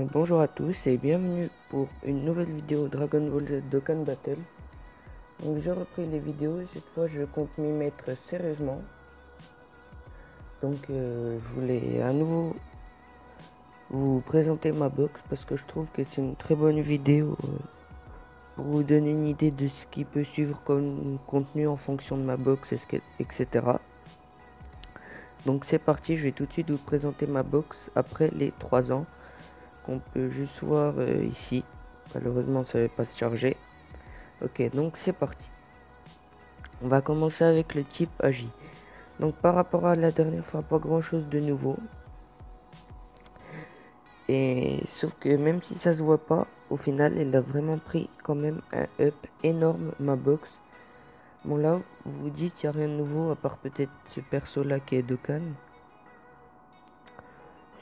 Bonjour à tous et bienvenue pour une nouvelle vidéo Dragon Ball Z Dokkan Battle. Donc j'ai repris les vidéos et cette fois je compte m'y mettre sérieusement. Donc je voulais à nouveau vous présenter ma box parce que je trouve que c'est une très bonne vidéo pour vous donner une idée de ce qui peut suivre comme contenu en fonction de ma box, etc. Donc c'est parti, je vais tout de suite vous présenter ma box après les 3 ans qu'on peut juste voir ici. Malheureusement ça ne va pas se charger. Ok, donc c'est parti. On va commencer avec le type Agi. Donc par rapport à la dernière fois, pas grand chose de nouveau. Et sauf que même si ça se voit pas, au final, elle a vraiment pris quand même un up énorme, ma box. Bon là, vous vous dites, il n'y a rien de nouveau, à part peut-être ce perso là qui est Dokkan.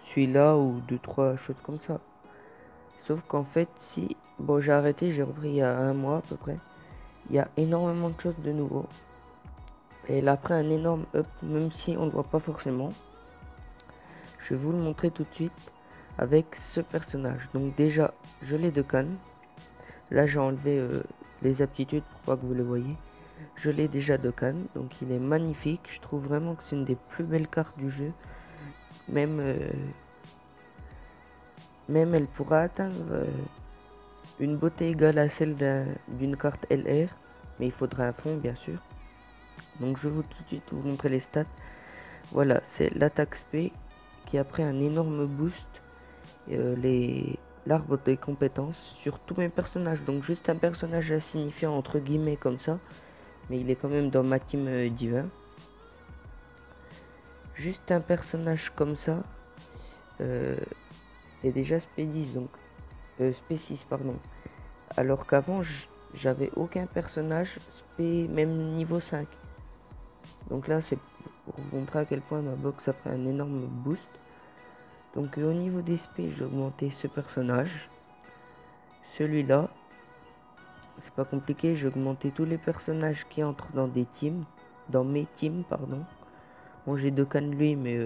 Celui-là ou deux, trois choses comme ça. Sauf qu'en fait, si... Bon, j'ai arrêté, j'ai repris il y a un mois à peu près. Il y a énormément de choses de nouveau. Et elle a pris un énorme up, même si on ne le voit pas forcément. Je vais vous le montrer tout de suite avec ce personnage. Donc déjà, je l'ai de Cannes. Là, j'ai enlevé les aptitudes pour pas que vous le voyez. Je l'ai déjà de Cannes, donc il est magnifique. Je trouve vraiment que c'est une des plus belles cartes du jeu. Même, même elle pourra atteindre une beauté égale à celle d'une carte LR. Mais il faudra un fond, bien sûr. Donc je vais tout de suite vous montrer les stats. Voilà, c'est l'attaque SP qui a pris un énorme boost. L'arbre des compétences sur tous mes personnages. Donc juste un personnage insignifiant entre guillemets comme ça. Mais il est quand même dans ma team divin. Juste un personnage comme ça. Est déjà Spé10. Donc Spé6 pardon. Alors qu'avant j'avais aucun personnage Spé même niveau 5. Donc là c'est pour vous montrer à quel point ma box a pris un énorme boost. Donc au niveau des SP j'ai augmenté ce personnage. Celui-là. C'est pas compliqué, j'ai augmenté tous les personnages qui entrent dans des teams. Dans mes teams, pardon. Bon, j'ai Dokkan lui, mais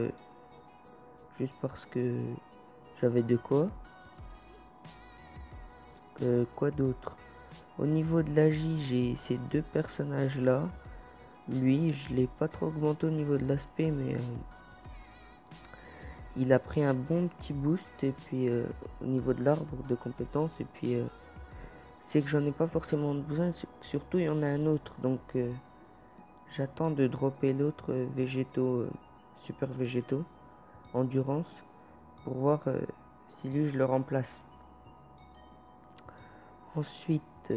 juste parce que j'avais de quoi. Quoi d'autre? Au niveau de la J, j'ai ces deux personnages-là. Lui, je l'ai pas trop augmenté au niveau de l'aspect, mais il a pris un bon petit boost. Et puis, au niveau de l'arbre de compétences, et puis, c'est que j'en ai pas forcément besoin. Surtout, il y en a un autre, donc... j'attends de dropper l'autre végétaux, super végétaux, endurance, pour voir si lui je le remplace. Ensuite,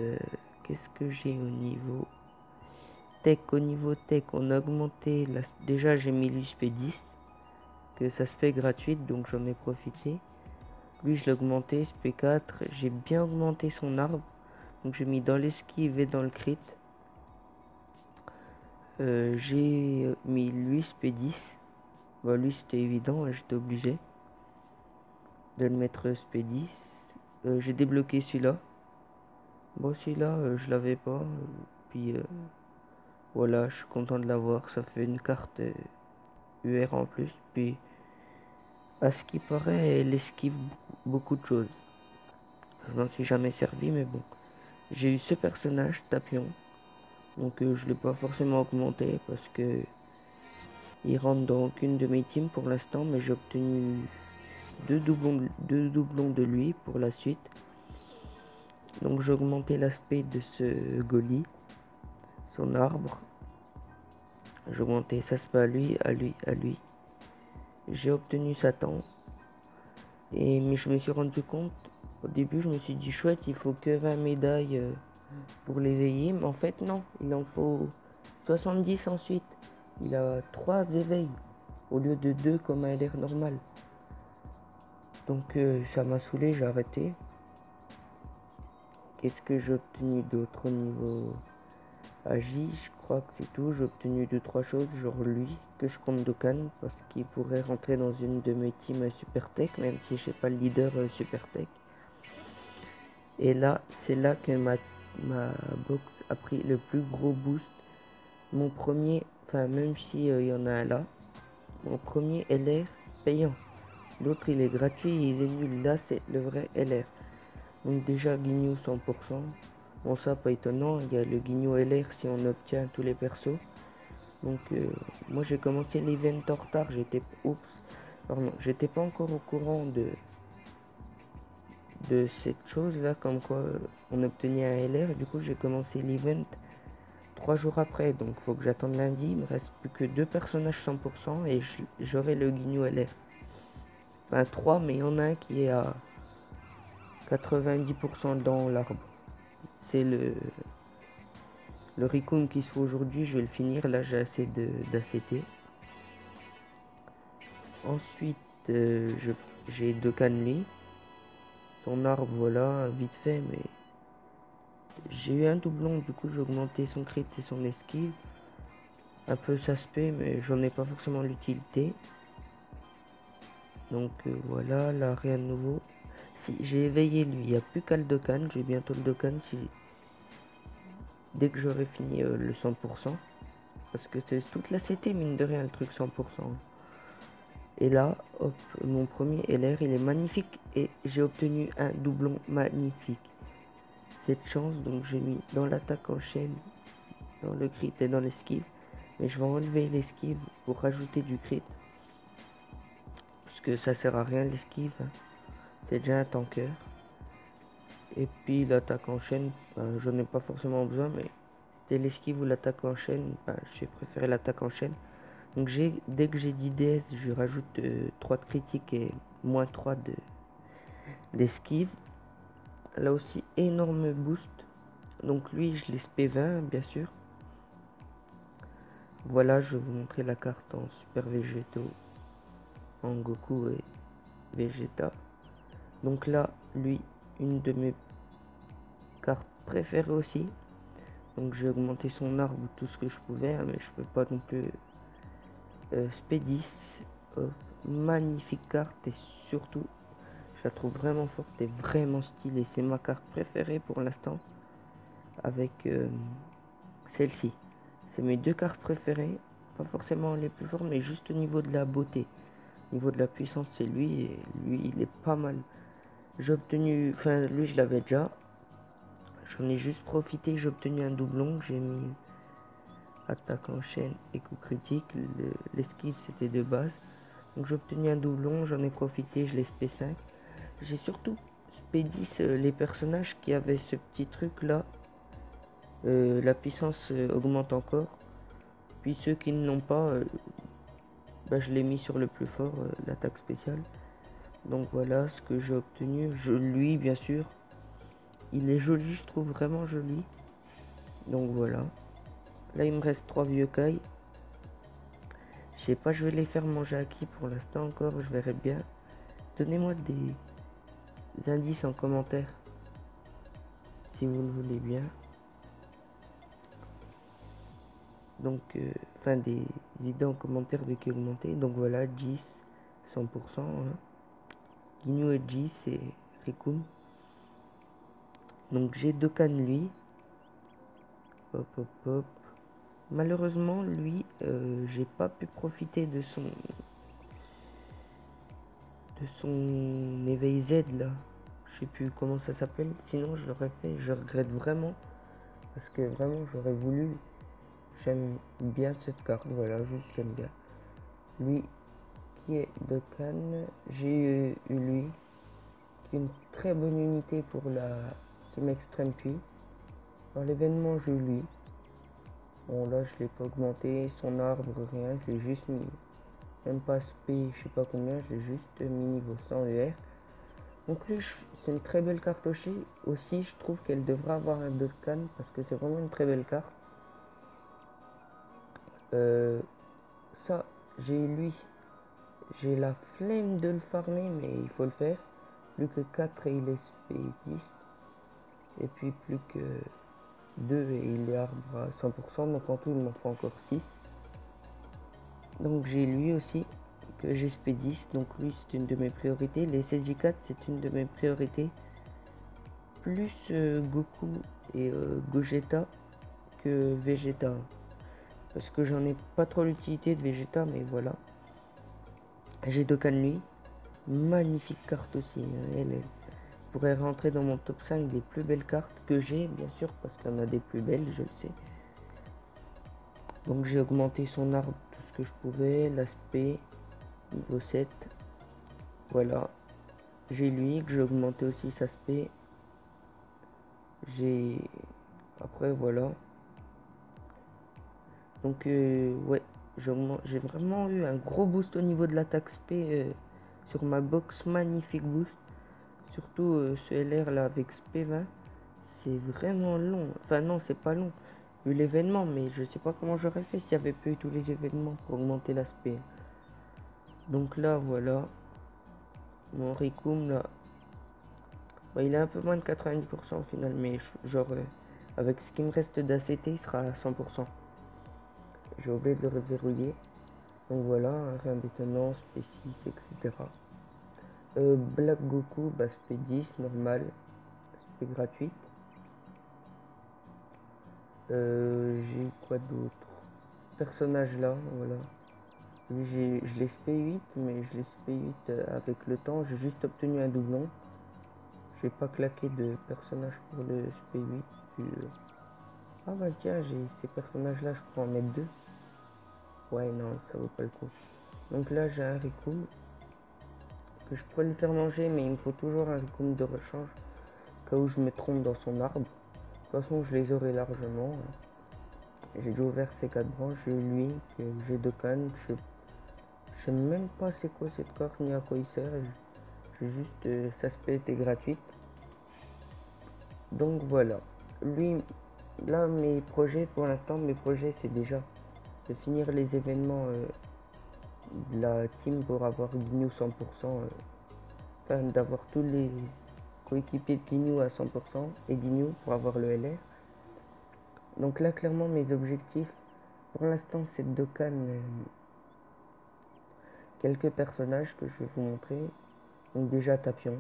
qu'est-ce que j'ai au niveau tech? Au niveau tech, on a augmenté, déjà j'ai mis lui SP10, que ça se fait gratuite, donc j'en ai profité. Lui je l'ai augmenté, SP4, j'ai bien augmenté son arbre, donc j'ai mis dans l'esquive et dans le crit. J'ai mis lui SP10. Bah lui c'était évident, hein, j'étais obligé de le mettre SP10. J'ai débloqué celui-là. Bon celui-là je l'avais pas. Puis voilà, je suis content de l'avoir. Ça fait une carte UR en plus. Puis à ce qui paraît, elle esquive beaucoup de choses. Je m'en suis jamais servi, mais bon. J'ai eu ce personnage, Tapion. Donc je l'ai pas forcément augmenté parce que il rentre dans aucune de mes teams pour l'instant, mais j'ai obtenu deux doublons de lui pour la suite. Donc j'ai augmenté l'aspect de ce Goli, son arbre. J'ai augmenté ça aspect à lui, à lui, à lui. J'ai obtenu Satan. Mais je me suis rendu compte, au début je me suis dit chouette, il faut que 20 médailles pour l'éveiller. Mais en fait non, il en faut 70 ensuite. Il a 3 éveils au lieu de 2 comme à l'air normal. Donc ça m'a saoulé, j'ai arrêté. Qu'est-ce que j'ai obtenu d'autre au niveau Agi? Je crois que c'est tout. J'ai obtenu 2-3 choses, genre lui, que je compte Dokkan, parce qu'il pourrait rentrer dans une de mes teams Super Tech, même si je sais pas le leader Super Tech. Et là, c'est là que ma box a pris le plus gros boost. Mon premier, enfin même si y en a un là, mon premier LR payant. L'autre il est gratuit, il est nul. Là c'est le vrai LR. Donc déjà Guigno 100%. Bon ça pas étonnant, il y a le Guigno LR si on obtient tous les persos. Donc moi j'ai commencé l'event en retard, j'étais pas encore au courant de cette chose là, comme quoi on obtenait un LR. Du coup j'ai commencé l'event 3 jours après, donc faut que j'attende lundi. Il me reste plus que 2 personnages 100% et j'aurai le Guigno LR. Enfin 3, mais il y en a un qui est à 90% dans l'arbre. C'est le Rikun qui se fait aujourd'hui, je vais le finir, là j'ai assez d'ACT. Ensuite j'ai deux Canli. Son arbre voilà, vite fait, mais j'ai eu un doublon, du coup j'ai augmenté son crit et son esquive. Un peu suspect, mais j'en ai pas forcément l'utilité. Donc voilà, là rien de nouveau. Si j'ai éveillé lui, il n'y a plus qu'à le Dokkan, j'ai bientôt le Dokkan dès que j'aurai fini le 100%. Parce que c'est toute la CT mine de rien le truc 100%. Et là, hop, mon premier LR il est magnifique et j'ai obtenu un doublon magnifique. Cette chance, donc j'ai mis dans l'attaque en chaîne, dans le crit et dans l'esquive. Mais je vais enlever l'esquive pour rajouter du crit. Puisque ça sert à rien l'esquive. C'est déjà un tanker. Et puis l'attaque en chaîne, j'en ai pas forcément besoin, mais c'était l'esquive ou l'attaque en chaîne, j'ai préféré l'attaque en chaîne. Donc dès que j'ai 10 DS, je rajoute 3 de critique et moins 3 d'esquive. Là aussi, énorme boost. Donc lui, je laisse P20, bien sûr. Voilà, je vais vous montrer la carte en Super Végétaux, en Goku et Vegeta. Donc là, lui, une de mes cartes préférées aussi. Donc j'ai augmenté son arbre tout ce que je pouvais, hein, mais je peux pas non plus. Spédis, magnifique carte et surtout, je la trouve vraiment forte et vraiment stylée. C'est ma carte préférée pour l'instant avec celle-ci. C'est mes deux cartes préférées, pas forcément les plus fortes, mais juste au niveau de la beauté. Au niveau de la puissance, c'est lui et lui, il est pas mal. J'ai obtenu, enfin lui je l'avais déjà. J'en ai juste profité, j'ai obtenu un doublon, j'ai mis attaque en chaîne et coup critique. L'esquive c'était de base. Donc j'ai obtenu un doublon, j'en ai profité, je l'ai SP5. J'ai surtout SP10 les personnages qui avaient ce petit truc là. La puissance augmente encore. Puis ceux qui ne l'ont pas, je l'ai mis sur le plus fort, l'attaque spéciale. Donc voilà ce que j'ai obtenu. Lui bien sûr. Il est joli, je trouve vraiment joli. Donc voilà. Là il me reste 3 vieux Kai. Je sais pas, je vais les faire manger à qui pour l'instant encore, je verrai bien. Donnez-moi des indices en commentaire si vous le voulez bien. Donc enfin des idées en commentaire de qui augmenter. Donc voilà, 10 100%, hein. Guigno et G c'est Rikun. Donc j'ai Dokkan lui. Hop hop hop. Malheureusement lui j'ai pas pu profiter de son éveil Z là. Je sais plus comment ça s'appelle. Sinon je l'aurais fait. Je regrette vraiment. Parce que vraiment j'aurais voulu. J'aime bien cette carte. Voilà, juste j'aime bien. Lui qui est Dokkan. J'ai eu lui. Qui est une très bonne unité pour la Team Extreme Q. Dans l'événement j'ai eu lui. Bon là je l'ai pas augmenté. Son arbre rien. Je l'ai juste mis. Même pas SP je sais pas combien. Je l'ai juste mis niveau 100 ER. Donc lui, c'est une très belle carte aussi. Je trouve qu'elle devrait avoir un Dokkan parce que c'est vraiment une très belle carte. Ça, j'ai lui. J'ai la flemme de le farmer, mais il faut le faire. Plus que 4 et il est SP10. Et puis plus que 2 et il est arbre à 100%. Donc en tout, il m'en faut encore 6. Donc j'ai lui aussi, que j'ai SP10. Donc lui, c'est une de mes priorités. Les SSJ4, c'est une de mes priorités. Plus Goku et Gogeta que Vegeta. Parce que j'en ai pas trop l'utilité de Vegeta, mais voilà. J'ai Dokkan lui. Magnifique carte aussi, hein. Elle pourrait rentrer dans mon top 5 des plus belles cartes que j'ai, bien sûr, parce qu'il y en a des plus belles, je le sais. Donc j'ai augmenté son arbre tout ce que je pouvais, l'aspect, niveau 7. Voilà. J'ai lui, que j'ai augmenté aussi sa aspect. J'ai... Après, voilà. Donc, ouais, j'ai vraiment eu un gros boost au niveau de l'attaque SP sur ma box. Magnifique boost. Surtout ce LR là avec SP20. C'est vraiment long. Enfin, non, c'est pas long. Vu l'événement, mais je sais pas comment j'aurais fait s'il y avait pas eu tous les événements pour augmenter l'aspect. Donc là, voilà. Mon Ricoum là. Bah, il est un peu moins de 90% au final, mais genre, avec ce qui me reste d'ACT, il sera à 100%. J'ai oublié de le reverrouiller. Donc voilà, hein, rien d'étonnant, spé6, etc. Black Goku, bah spé10, normal, spé gratuite. J'ai quoi d'autre? Personnage là, voilà. Lui, je l'ai spé8, mais je l'ai spé8 avec le temps. J'ai juste obtenu un doublon. J'ai pas claqué de personnage pour le spé8. Puis, ah bah tiens, j'ai ces personnages là, je peux en mettre deux. Ouais, non, ça vaut pas le coup. Donc là, j'ai un Ricoum que je pourrais lui faire manger, mais il me faut toujours un Ricoum de rechange, au cas où je me trompe dans son arbre. De toute façon, je les aurai largement. J'ai déjà ouvert ces 4 branches, j'ai lui, j'ai deux cannes. Je sais même pas c'est quoi cette carte ni à quoi il sert. J'ai juste, sa spé était gratuite. Donc voilà. Lui, là, mes projets, pour l'instant, mes projets, c'est déjà de finir les événements de la team pour avoir Guignou 100%. Enfin, d'avoir tous les coéquipiers de Guignou à 100% et Guignou pour avoir le LR. Donc là, clairement, mes objectifs, pour l'instant, c'est de cannes quelques personnages que je vais vous montrer. Donc déjà Tapion,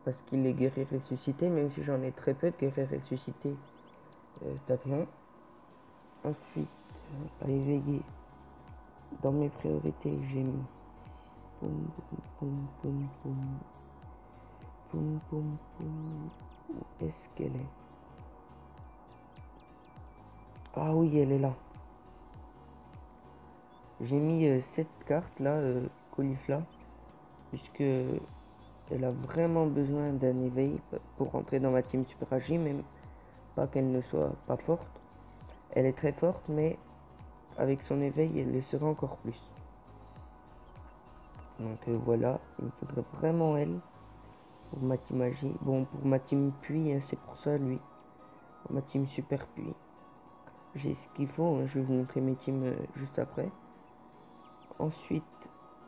parce qu'il est guerrier ressuscité, même si j'en ai très peu de guerriers ressuscités. Tapion. Ensuite, à éveiller, dans mes priorités, j'ai mis poum poum poum poum poum poum poum. Où est-ce qu'elle est? Ah oui, elle est là. J'ai mis cette carte là, Caulifla, puisque elle a vraiment besoin d'un éveil pour rentrer dans ma team Super Agi, même pas qu'elle ne soit pas forte. Elle est très forte, mais avec son éveil, elle le sera encore plus. Donc voilà, il me faudrait vraiment elle pour ma team Agi. Bon, pour ma team Puits, hein, c'est pour ça lui. Pour ma team Super Puits. J'ai ce qu'il faut, hein, je vais vous montrer mes teams juste après. Ensuite,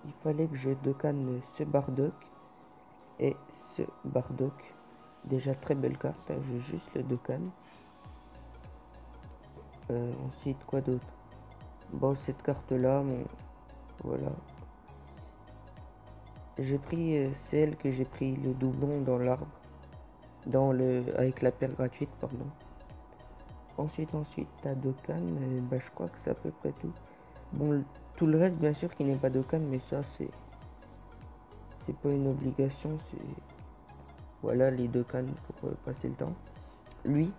il fallait que je décanne ce Bardock et ce Bardock. Déjà très belle carte, hein, je vais juste le décanne. Ensuite, quoi d'autre? Bon, cette carte là, bon, voilà. J'ai pris celle que j'ai pris le doublon dans l'arbre. Avec la paire gratuite, pardon. Ensuite, t'as deux cannes, bah, je crois que c'est à peu près tout. Bon, tout le reste, bien sûr, qui n'est pas de canne, mais ça, c'est pas une obligation, c'est... Voilà, les deux cannes pour passer le temps. Lui,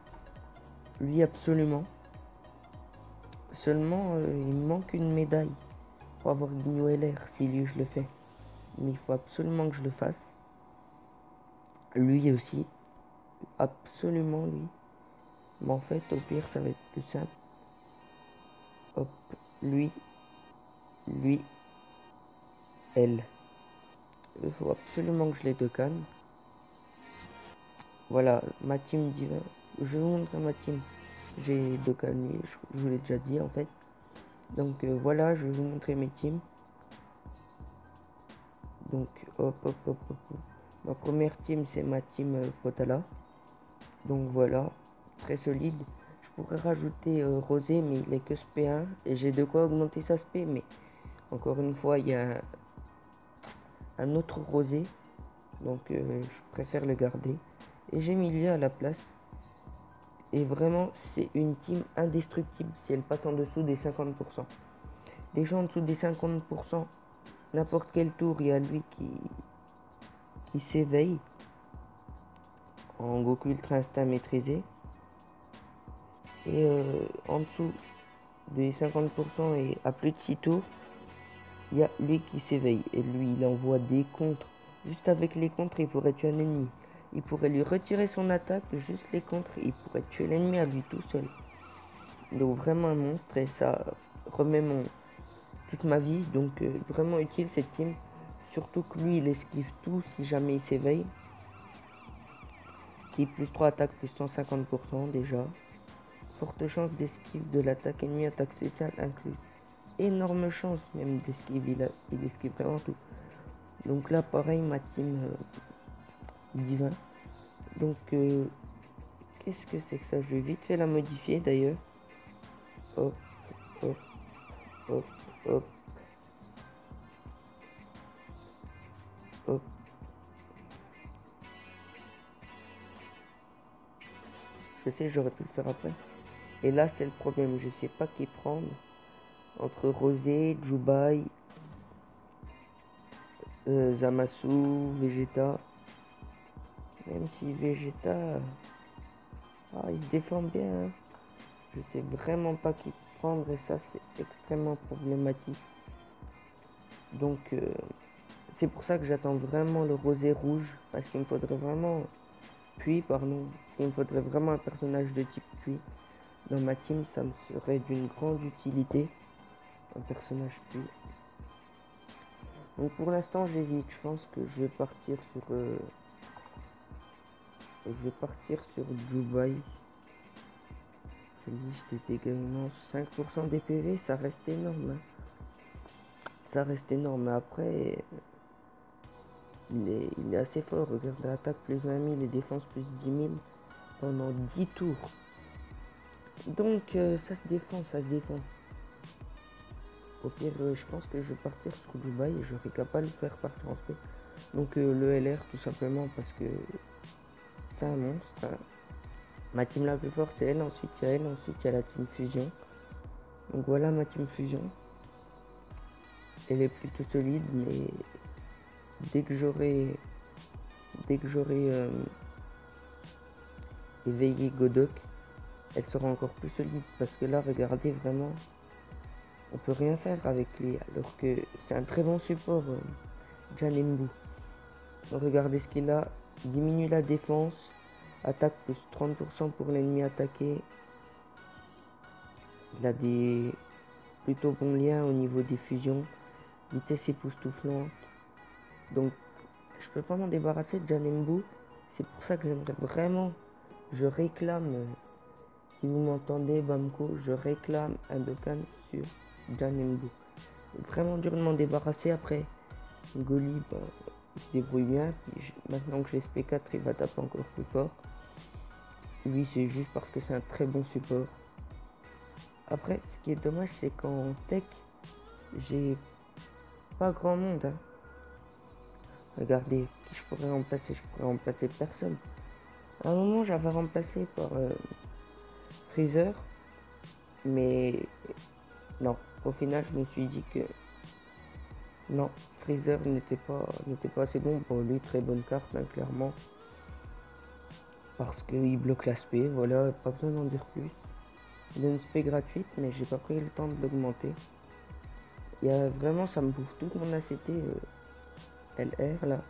absolument. Seulement, il me manque une médaille pour avoir Guignou LR, si lui, je le fais. Mais il faut absolument que je le fasse. Lui aussi, absolument lui. Mais en fait, au pire, ça va être plus simple. Hop, lui, elle. Il faut absolument que je les décanne. Voilà, ma team divin. Je vais vous montrer ma team. J'ai décanné, je vous l'ai déjà dit en fait. Donc voilà, je vais vous montrer mes teams. Donc hop, hop, hop, hop, hop. Ma première team, c'est ma team Potala. Donc voilà, très solide. Je pourrais rajouter Rosé, mais il est que SP1. Et j'ai de quoi augmenter sa SP, mais encore une fois, il y a un autre Rosé. Donc je préfère le garder. Et j'ai mis lui à la place. Et vraiment, c'est une team indestructible si elle passe en dessous des 50%. Déjà en dessous des 50%, n'importe quel tour, il y a lui qui s'éveille en Goku Ultra Instinct maîtrisé. Et en dessous des 50% et à plus de 6 tours, il y a lui qui s'éveille. Et lui, il envoie des contres. Juste avec les contres, il pourrait tuer un ennemi. Il pourrait lui retirer son attaque, juste les contres, il pourrait tuer l'ennemi à lui tout seul. Donc vraiment un monstre et ça remet toute ma vie. Donc vraiment utile cette team. Surtout que lui, il esquive tout si jamais il s'éveille. Qui plus 3 attaques plus 150% déjà. Forte chance d'esquive de l'attaque ennemie, attaque spéciale inclus. Énorme chance même d'esquive, il esquive vraiment tout. Donc là pareil ma team divin. Donc qu'est-ce que c'est que ça? Je vais vite fait la modifier d'ailleurs. Hop, hop, hop, hop, hop. Je sais, j'aurais pu le faire après. Et là c'est le problème, je sais pas qui prendre. Entre Rosé, Jubai, Zamasu, Vegeta. Même si Vegeta, il se défend bien. Hein. Je sais vraiment pas qui prendre et ça c'est extrêmement problématique. Donc c'est pour ça que j'attends vraiment le rosé rouge. Parce qu'il me faudrait vraiment... Puis, pardon. Parce qu'il me faudrait vraiment un personnage de type Puis. Dans ma team, ça me serait d'une grande utilité. Un personnage Puis. Donc pour l'instant j'hésite. Je pense que je vais partir sur... Dubaï. Liste de dégâts 5% des PV, ça reste énorme. Hein. Ça reste énorme. Après, il est assez fort. Regarde l'attaque plus 20 000 et défense plus 10 000 pendant 10 tours. Donc, ça se défend, ça se défend. Au pire, je pense que je vais partir sur Dubaï et j'aurai qu'à pas le faire par transfert. Donc, le LR, tout simplement, parce que c'est un monstre. Hein. Ma team la plus forte, c'est elle. Ensuite, il y a elle. Ensuite, il y a la team Fusion. Donc, voilà ma team Fusion. Elle est plutôt solide, mais dès que j'aurai éveillé Godok, elle sera encore plus solide parce que là regardez vraiment on peut rien faire avec lui alors que c'est un très bon support Janembu. Regardez ce qu'il a, diminue la défense, attaque plus 30% pour l'ennemi attaqué, il a des plutôt bons liens au niveau des fusions, vitesse époustouflante, donc je peux pas m'en débarrasser de Janembu. C'est pour ça que j'aimerais vraiment, je réclame, si vous m'entendez Bamco, je réclame un Dokkan sur Janembu. Vraiment dur de m'en débarrasser après. Goli, il se débrouille bien. Puis maintenant que j'ai SP4, il va taper encore plus fort. Lui, c'est juste parce que c'est un très bon support. Après, ce qui est dommage, c'est qu'en tech, j'ai pas grand monde. Hein. Regardez, qui je pourrais remplacer personne. À un moment, j'avais remplacé par Freezer, mais non. Au final, je me suis dit que non, Freezer n'était pas assez bon pour lui. Très bonne carte, hein, clairement, parce qu'il bloque l'aspect. Voilà, pas besoin d'en dire plus. Il a une spé gratuite, mais j'ai pas pris le temps de l'augmenter. Il y a vraiment, ça me bouffe toute mon ACT LR là,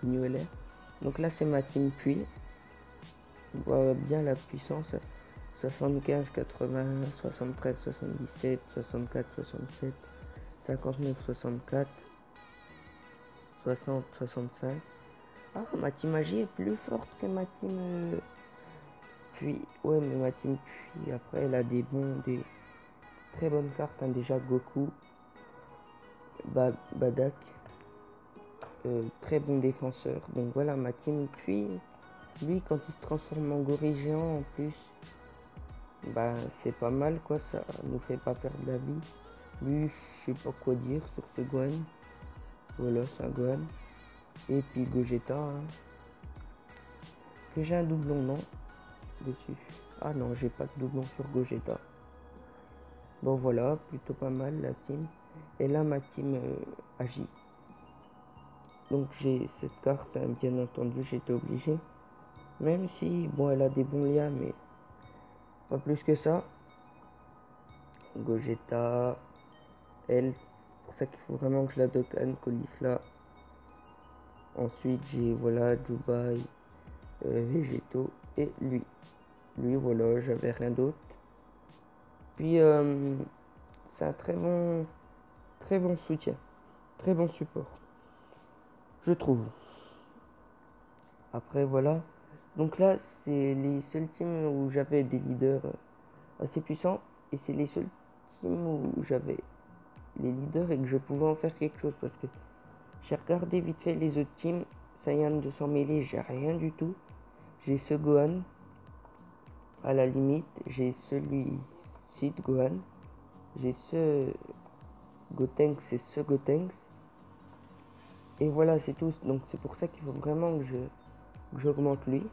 New LR. Donc là, c'est ma team Puis. On voit bien la puissance. 75, 80, 73, 77, 64, 67, 59, 64, 60, 65. Ah, ma team magie est plus forte que ma team Puis. Ouais, mais ma team Puis, après, elle a des très bonnes cartes. Hein. Déjà, Goku, Badak, très bon défenseur. Donc voilà, ma team Puis. Lui, quand il se transforme en gorille géant, en plus, c'est pas mal, quoi. Ça nous fait pas perdre la vie. Lui, je sais pas quoi dire sur ce Gohan. Voilà, c'est un Gohan. Et puis Gogeta. Hein. Que j'ai un doublon, non? Dessus. Ah non, j'ai pas de doublon sur Gogeta. Bon, voilà, plutôt pas mal la team. Et là, ma team agit. Donc j'ai cette carte, hein, bien entendu, j'étais obligé. Même si, bon, elle a des bons liens, mais pas plus que ça. Gogeta, elle, pour ça qu'il faut vraiment que je la Dokkan, Caulifla. Ensuite, j'ai, voilà, Dubaï, Végéto et lui. Lui, voilà, j'avais rien d'autre. Puis, c'est un très bon soutien, très bon support, je trouve. Après, voilà. Donc là, c'est les seuls teams où j'avais des leaders assez puissants. Et c'est les seuls teams où j'avais les leaders et que je pouvais en faire quelque chose. Parce que j'ai regardé vite fait les autres teams. Saiyan 200 mêlée, j'ai rien du tout. J'ai ce Gohan. À la limite, j'ai celui-ci de Gohan. J'ai ce Gotenks et ce Gotenks. Et voilà, c'est tout. Donc c'est pour ça qu'il faut vraiment que j'augmente lui.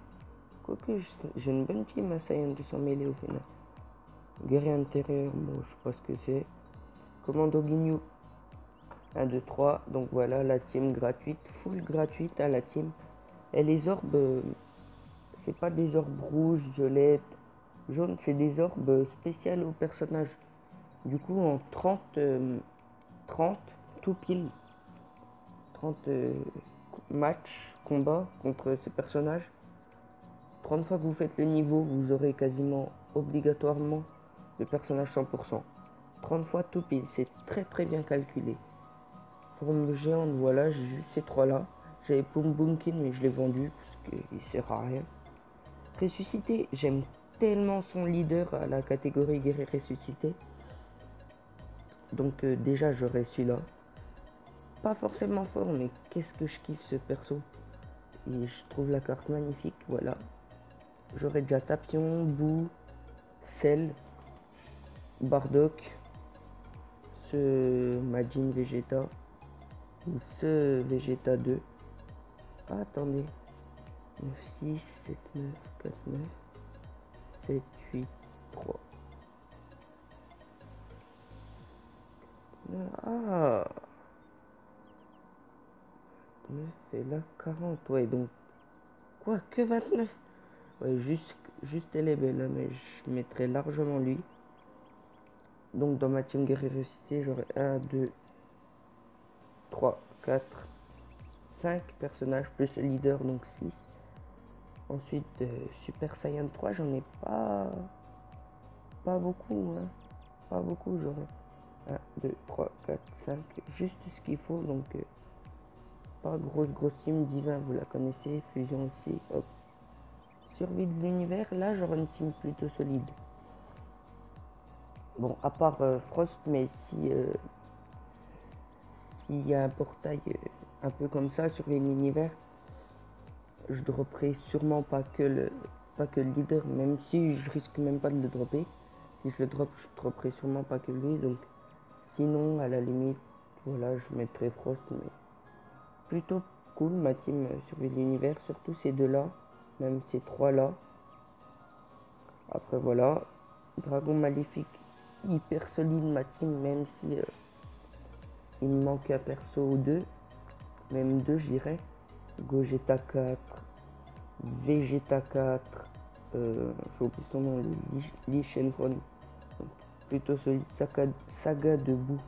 Quoique j'ai une bonne team à Saiyan 200 mêlée au final. Guerrier intérieur, bon je sais pas ce que c'est. Commando Ginyu 1, 2, 3. Donc voilà la team gratuite, full gratuite à la team. Et les orbes, c'est pas des orbes rouges, violettes, jaunes, c'est des orbes spéciales au personnage. Du coup en 30 tout pile, 30 matchs, combats contre ce personnage. 30 fois que vous faites le niveau, vous aurez quasiment obligatoirement le personnage 100%. 30 fois tout pile, c'est très bien calculé. Forme de géante, voilà, j'ai juste ces trois là. J'avais Boom Boomkin mais je l'ai vendu parce qu'il sert à rien. Ressuscité, j'aime tellement son leader à la catégorie guerrier ressuscité. Donc déjà j'aurais celui-là. Pas forcément fort mais qu'est-ce que je kiffe ce perso. Et je trouve la carte magnifique, voilà. J'aurais déjà Tapion, Boo, Cell, Bardock, ce Majin Vegeta ou ce Vegeta 2. Ah, attendez. 9, 6, 7, 9, 4, 9, 7, 8, 3. Ah 9 et là 40. Ouais, donc. Quoi, que 29? Ouais, juste elle est belle, hein, mais je mettrais largement lui. Donc dans ma team guerrier ressuscité, j'aurais 1, 2, 3, 4, 5 personnages plus le leader, donc 6. Ensuite, Super Saiyan 3, j'en ai pas beaucoup, hein. Pas beaucoup, j'aurais 1, 2, 3, 4, 5, juste ce qu'il faut, donc pas grosse team. Divin, vous la connaissez, Fusion aussi, hop. Survie de l'univers, là j'aurais une team plutôt solide. Bon, à part Frost, mais s'il y a un portail un peu comme ça sur l'univers, je dropperai sûrement pas que le leader, même si je risque même pas de le dropper. Si je le drop, je dropperai sûrement pas que lui. Donc sinon, à la limite, voilà, je mettrai Frost, mais plutôt cool ma team survie de l'univers, surtout ces deux-là, même ces trois-là. Après voilà, Dragon Maléfique, hyper solide ma team, même si il me manque un perso ou deux, même deux je dirais. Gogeta 4, Vegeta 4, j'ai oublié son nom, Lee Shenron, plutôt solide. Saga de Boo,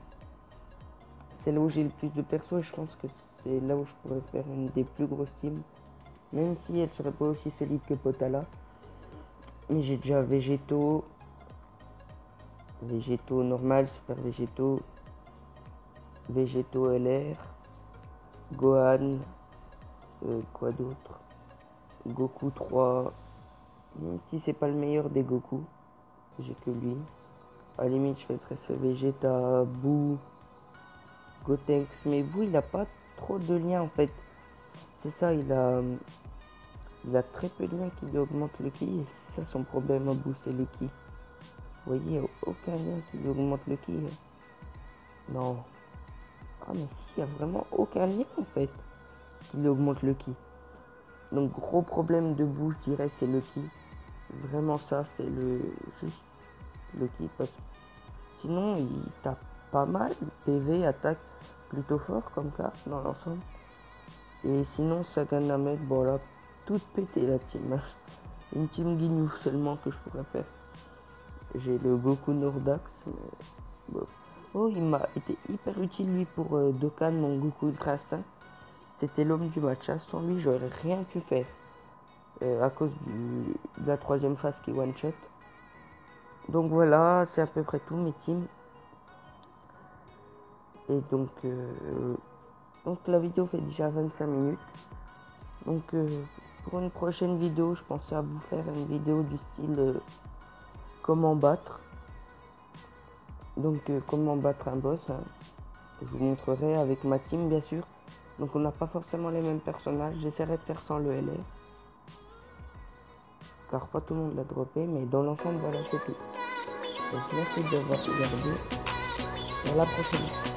c'est là où j'ai le plus de persos et je pense que c'est là où je pourrais faire une des plus grosses teams, même si elle serait pas aussi solide que Potala. Mais j'ai déjà Végéto normal, Super Végéto, Végéto LR, Gohan, quoi d'autre, Goku 3, même si c'est pas le meilleur des Goku, j'ai que lui. À la limite je mettrais ce Vegeta, Boo, Gotenks, mais Boo il a pas trop de liens en fait. C'est ça, il a très peu de liens qui lui augmentent le ki, et c'est ça son problème à Boo, c'est le ki. Vous voyez, il n'y a aucun lien qui lui augmente le ki. Non. Ah mais si, il n'y a vraiment aucun lien en fait qui lui augmente le ki. Donc gros problème de Boo, je dirais, c'est le ki. Vraiment ça, c'est juste le ki. Parce que sinon, il tape pas mal. PV, attaque plutôt fort comme carte dans l'ensemble. Et sinon, Sagan Namek, bon là, toute pétée la team. Une team Guignou seulement que je pourrais faire. J'ai le Goku Nordax. Mais... bon. Oh, il m'a été hyper utile lui pour Dokkan, mon Goku Ultra Instinct. C'était l'homme du match. Hein. Sans lui, j'aurais rien pu faire. À cause de la troisième phase qui one shot. Donc voilà, c'est à peu près tout mes teams. Et donc la vidéo fait déjà 25 minutes. Donc pour une prochaine vidéo, je pensais à vous faire une vidéo du style comment battre. Donc comment battre un boss. Hein. Je vous montrerai avec ma team bien sûr. Donc on n'a pas forcément les mêmes personnages. J'essaierai de faire sans le LR. Car pas tout le monde l'a droppé. Mais dans l'ensemble, voilà, c'est tout. Donc merci d'avoir regardé. À la prochaine.